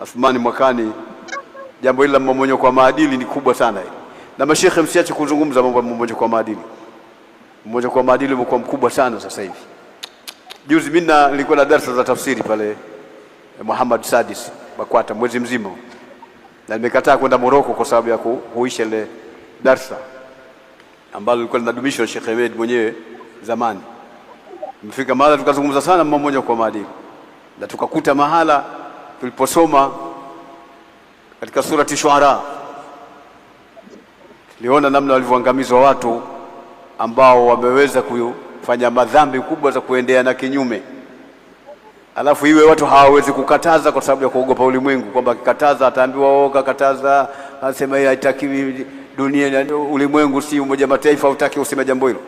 Athmani mwakani. Jambo hili la mmomonyoko kwa maadili ni kubwa sana hili. Na mashekhe msiache kuzungumza mambo ya mmomonyoko kwa maadili. Mmomonyoko kwa maadili umekuwa mkubwa sana sasa hivi. Juzi mimi nilikuwa na darasa za tafsiri pale Muhammad Sadis Bakwata mwezi mzima. Na nimekataa kwenda Morocco kwa sababu ya kuhuisha ile darasa ambalo lilikuwa linadumishwa na Sheikh Ahmed mwenyewe zamani. Tumefika mahali tukazungumza sana mmomonyoko kwa maadili. Na tukakuta mahala tuliposoma katika surati Shuara, tuliona namna walivyoangamizwa watu ambao wameweza kufanya madhambi kubwa za kuendea na kinyume. Alafu iwe watu hawawezi kukataza kwa sababu ya kuogopa ulimwengu, kwamba akikataza ataambiwa kataza, anasema yeye haitaki dunia, ulimwengu si Umoja Mataifa, hutaki useme jambo hilo.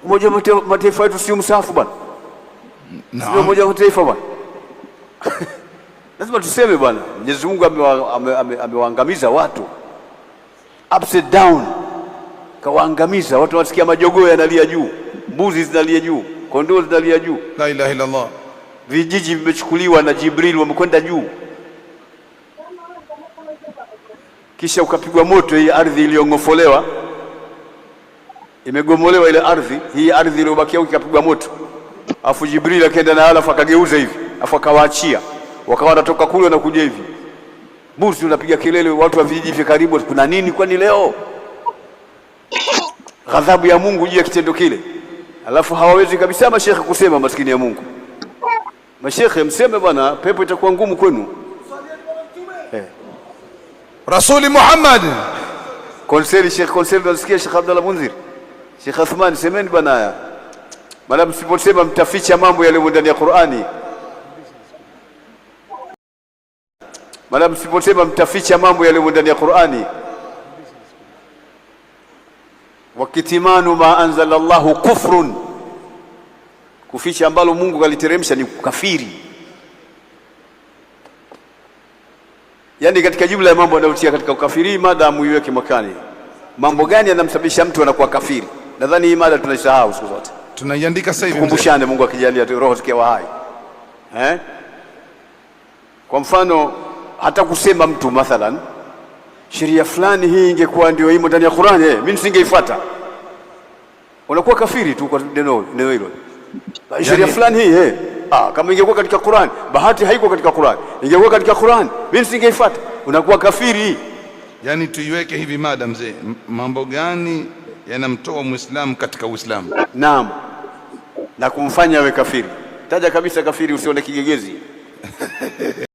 Umoja Mataifa wetu si msafu bwana. Sio Umoja Mataifa bwana. Lazima tuseme bwana, Mwenyezi Mungu amewaangamiza watu upside down, kawaangamiza watu. Wasikia majogoo yanalia juu, mbuzi zinalia juu, kondoo zinalia juu. La ilaha illa Allah. Vijiji vimechukuliwa na Jibril, wamekwenda juu. Kisha ukapigwa moto hii ardhi iliyongofolewa, imegomolewa ile ardhi, hii ardhi iliyobakia ikapigwa moto. Afu Jibril akaenda na alafu akageuza hivi, afu akawaachia, wakawa wanatoka kule na kuja hivi. Mbuzi unapiga kelele, watu wa vijiji vya karibu, kuna nini kwani leo? Ghadhabu ya Mungu juu ya kitendo kile. Alafu hawawezi kabisa mashekhe kusema, maskini ya Mungu. Mashekhe mseme bwana, pepo itakuwa ngumu kwenu. Rasuli Muhammad. Konseli Sheikh, konseli unasikia Sheikh Abdallah Munzir, Sheikh Athmani, semeni bwana haya. Maana msiposema mtaficha mambo yaliyo ndani ya Qur'ani. Maana msiposema mtaficha mambo yaliyo ndani ya Qur'ani. Wakitimanu ma anzala Allahu kufrun, kuficha ambalo Mungu kaliteremsha ni kafiri. Yani katika jumla ya mambo yanayotia katika ukafiri, madamu iweke makani. Mambo gani yanamsababisha mtu anakuwa kafiri? Nadhani hii mada tunaisahau siku zote. Tunaiandika sasa hivi. Kumbushane, Mungu akijalia roho zikiwa hai. Kwa mfano hata kusema mtu mathalan sheria fulani hii ingekuwa ndio imo ndani ya Qur'ani, mimi nisingeifuata. Unakuwa kafiri tu kwa neno hilo. Sheria fulani hii kama ingekuwa katika Qur'an, bahati haiko katika Qur'an, ingekuwa katika Qur'an, mimi nisingeifuata. Unakuwa kafiri. Yani tuiweke hivi mada mzee, mambo gani yanamtoa Muislamu katika Uislamu? Naam. Na kumfanya awe kafiri. Taja kabisa kafiri, usione kigegezi.